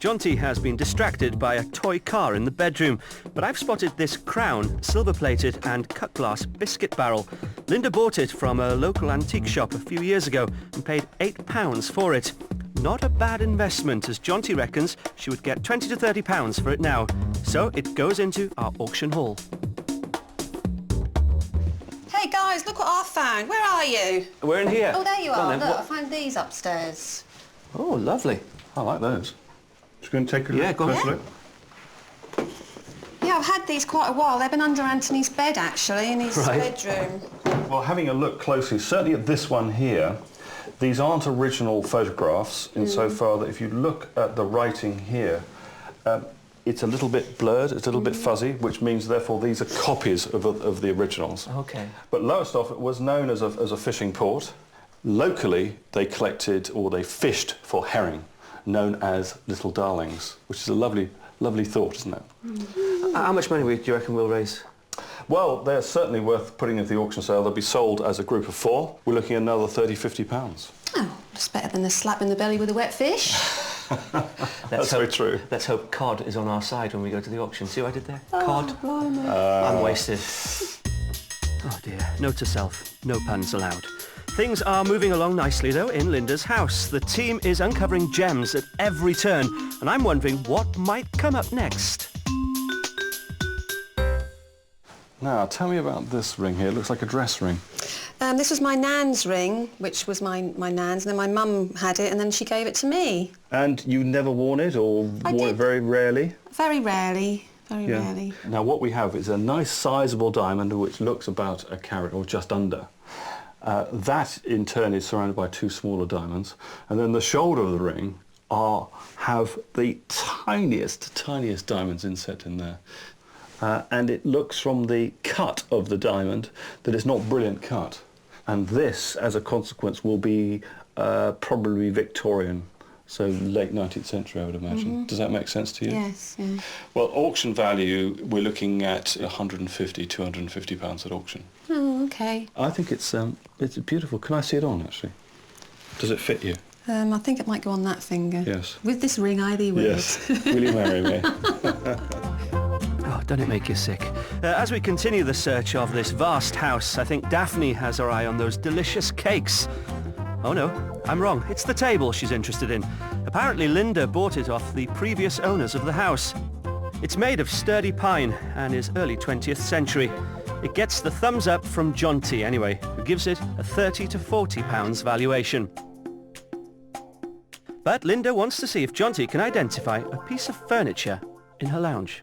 Jonty has been distracted by a toy car in the bedroom, but I've spotted this crown, silver-plated and cut-glass biscuit barrel. Linda bought it from a local antique shop a few years ago and paid £8 for it. Not a bad investment, as Jonty reckons she would get £20 to £30 for it now. So it goes into our auction hall. Hey guys, look what I found. Where are you? We're in here. Oh, there you are. Then, Look, I found these upstairs. Oh, lovely. I like those. Just going to take a look. Go on. Look. Yeah, I've had these quite a while. They've been under Anthony's bed, actually, in his bedroom. Well, having a look closely, certainly at this one here, these aren't original photographs insofar that if you look at the writing here, it's a little bit blurred, it's a little bit fuzzy, which means therefore these are copies of the originals. Okay. But Lowestoft was known as a fishing port. Locally, they collected or they fished for herring, known as little darlings, which is a lovely, lovely thought, isn't it? How much money do you reckon we'll raise? Well, they're certainly worth putting into the auction sale. They'll be sold as a group of 4. We're looking at another £30–50. Oh, that's better than a slap in the belly with a wet fish. That's very true. Let's hope cod is on our side when we go to the auction. See what I did there? Oh, Cod. blimey. I'm wasted. Oh dear, note to self, no puns allowed. Things are moving along nicely though in Linda's house. The team is uncovering gems at every turn, and I'm wondering what might come up next. Now, tell me about this ring here. It looks like a dress ring. This was my nan's ring, which was my nan's, and then my mum had it, and then she gave it to me. And you never worn it, or wore it very rarely? Very rarely. Very rarely. Now, what we have is a nice sizable diamond, which looks about a carat or just under. That, in turn, is surrounded by 2 smaller diamonds. And then the shoulder of the ring have the tiniest diamonds inset in there. And it looks from the cut of the diamond that it's not brilliant cut. And this, as a consequence, will be probably Victorian, so late 19th century, I would imagine. Does that make sense to you? Yes, yeah. Well, auction value, we're looking at £150, £250 at auction. Oh, OK. I think it's beautiful. Can I see it on, actually? Does it fit you? I think it might go on that finger. Yes. With this ring, either way. Yes. Will you marry me? Oh, don't it make you sick? As we continue the search of this vast house, I think Daphne has her eye on those delicious cakes. Oh no, I'm wrong. It's the table she's interested in. Apparently Linda bought it off the previous owners of the house. It's made of sturdy pine and is early 20th century. It gets the thumbs up from Jonty anyway, who gives it a £30 to £40 valuation. But Linda wants to see if Jonty can identify a piece of furniture in her lounge.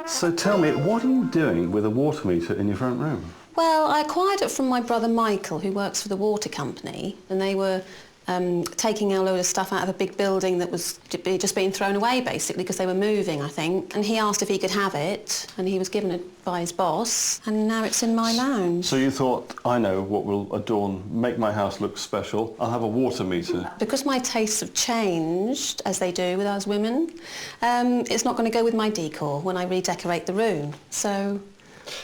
So tell me, what are you doing with a water meter in your front room? Well, I acquired it from my brother Michael, who works for the water company, and they were taking a load of stuff out of a big building that was just being thrown away, basically, because they were moving, I think. And he asked if he could have it, and he was given it by his boss, and now it's in my lounge. So you thought, I know what will make my house look special. I'll have a water meter. Because my tastes have changed, as they do with us women, it's not going to go with my decor when I redecorate the room. So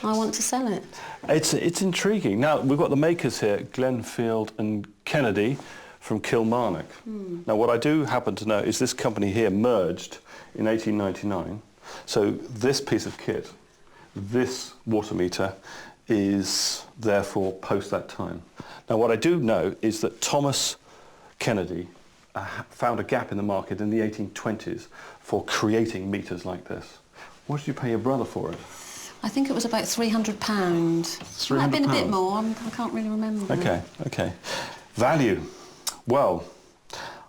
I want to sell it. It's intriguing. Now, we've got the makers here, Glenfield and Kennedy from Kilmarnock. Now, what I do happen to know is this company here merged in 1899. So this piece of kit, this water meter, is therefore post that time. Now, what I do know is that Thomas Kennedy found a gap in the market in the 1820s for creating meters like this. What did you pay your brother for it? I think it was about £300. £300? Might have been a bit more. I can't really remember. Okay. Value. Well,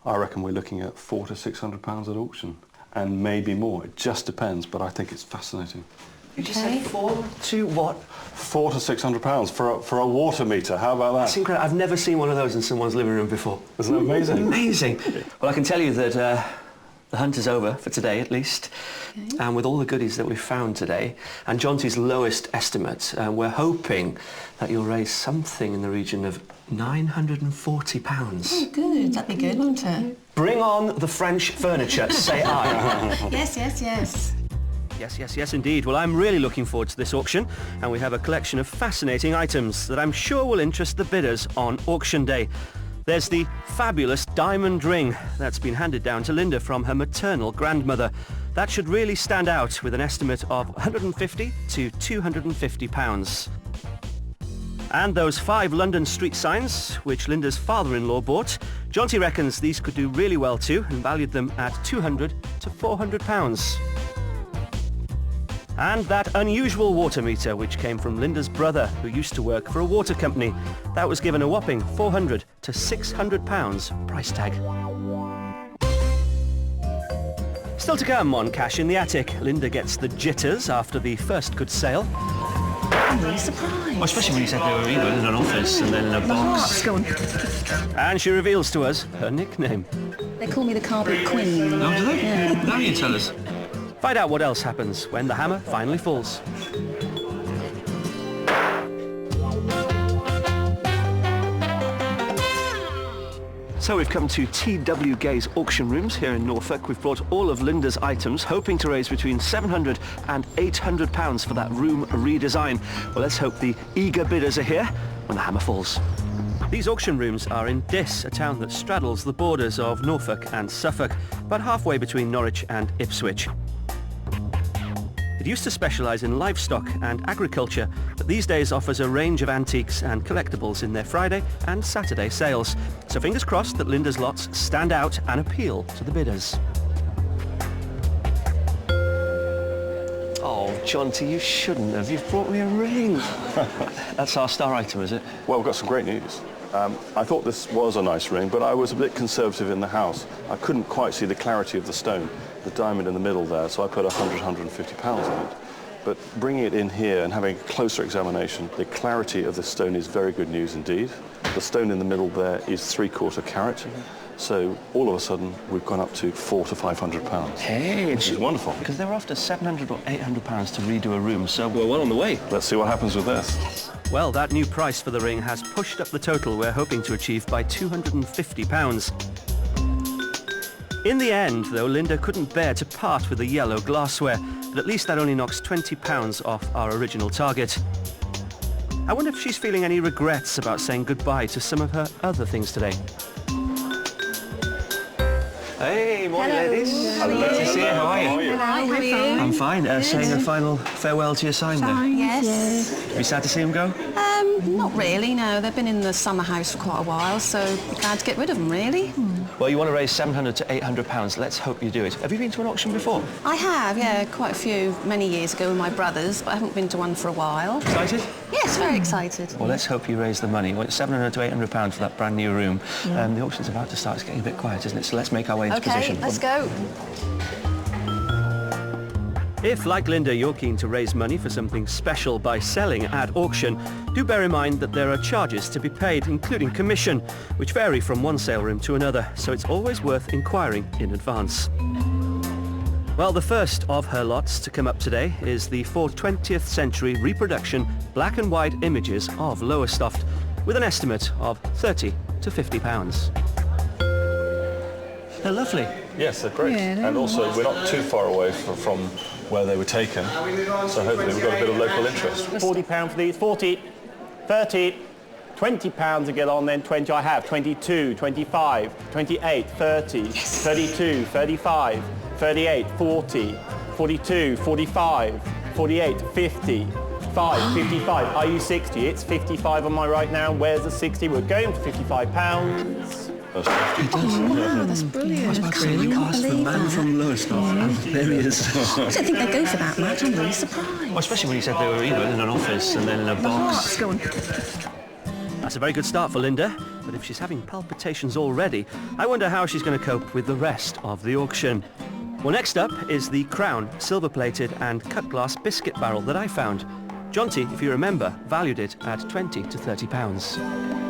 I reckon we're looking at £400 to £600 at auction, and maybe more. It just depends, but I think it's fascinating. Did you say 4 to what? £400 to £600 for a water meter. How about that? That's incredible. I've never seen one of those in someone's living room before. Isn't that amazing? Amazing. Well, I can tell you that the hunt is over, for today at least. Okay. And with all the goodies that we've found today, and Jonty's lowest estimate, we're hoping that you'll raise something in the region of £940. Oh, good. That'd be good, wouldn't it? Bring on the French furniture, say I. Yes. Yes, indeed. Well, I'm really looking forward to this auction, and we have a collection of fascinating items that I'm sure will interest the bidders on auction day. There's the fabulous diamond ring that's been handed down to Linda from her maternal grandmother. That should really stand out with an estimate of £150 to £250. And those 5 London street signs, which Linda's father-in-law bought, Jonty reckons these could do really well too and valued them at £200 to £400. And that unusual water meter, which came from Linda's brother, who used to work for a water company. That was given a whopping £400 to £600 price tag. Still to come on Cash in the Attic. Linda gets the jitters after the first good sale. I'm really surprised. Well, especially when you said they were either in an office and then in a box. Go on. And she reveals to us her nickname. They call me the Carpet Queen. Oh, do they? Yeah. Now you tell us. Find out what else happens when the hammer finally falls. So we've come to T.W. Gay's auction rooms here in Norfolk. We've brought all of Linda's items, hoping to raise between £700 and £800 for that room redesign. Well, let's hope the eager bidders are here when the hammer falls. These auction rooms are in Diss, a town that straddles the borders of Norfolk and Suffolk, about halfway between Norwich and Ipswich. It used to specialise in livestock and agriculture, but these days offers a range of antiques and collectables in their Friday and Saturday sales. So fingers crossed that Linda's lots stand out and appeal to the bidders. Oh, Jonty, you shouldn't have. You've brought me a ring. That's our star item, is it? Well, we've got some great news. I thought this was a nice ring, but I was a bit conservative in the house. I couldn't quite see the clarity of the stone, the diamond in the middle there, so I put £150 on it. But bringing it in here and having a closer examination, the clarity of the stone is very good news indeed. The stone in the middle there is 3/4 carat, so all of a sudden we've gone up to £400 to £500. Hey, which is wonderful. Because they were after £700 or £800 to redo a room, so we're well on the way. Let's see what happens with this. Well, that new price for the ring has pushed up the total we're hoping to achieve by £250. In the end, though, Linda couldn't bear to part with the yellow glassware, but at least that only knocks £20 off our original target. I wonder if she's feeling any regrets about saying goodbye to some of her other things today. Hey, morning, ladies. Hello. Good to see you. How are you? Hello, how are you? I'm fine. Saying a final farewell to your sign there. Yes. Are you sad to see him go? Not really, no. They've been in the summer house for quite a while, so glad to get rid of them, really. Well, you want to raise £700 to £800. Let's hope you do it. Have you been to an auction before? I have, yeah, quite a few, many years ago with my brothers, but I haven't been to one for a while. Excited? Yes, very excited. Well, let's hope you raise the money. Well, it's £700 to £800 for that brand new room. The auction's about to start. It's getting a bit quiet, isn't it? So let's make our way into position. Okay, let's go. If, like Linda, you're keen to raise money for something special by selling at auction, do bear in mind that there are charges to be paid, including commission, which vary from one sale room to another, so it's always worth inquiring in advance. Well, the first of her lots to come up today is the 4 20th century reproduction black and white images of Lowestoft, with an estimate of £30 to £50. They're lovely. Yes, they're great. Yeah, and also, we're not too far away from where they were taken, so hopefully we've got a bit of local interest. £40 for these, 40, 30, £20 to get on, then 20 I have, 22, 25, 28, 30, 32, 35, 38, 40, 42, 45, 48, 50, 55. Are you 60? It's 55 on my right now. Where's the 60? We're going for £55. Wow, that's brilliant. I can't believe that. from Lowestoft. There he is. I don't think they go for that much. I'm really surprised. Well, especially when you said they were either in an office and then in a box. Go on. That's a very good start for Linda, but if she's having palpitations already, I wonder how she's going to cope with the rest of the auction. Well, next up is the Crown silver-plated and cut-glass biscuit barrel that I found. Jonty, if you remember, valued it at £20 to £30.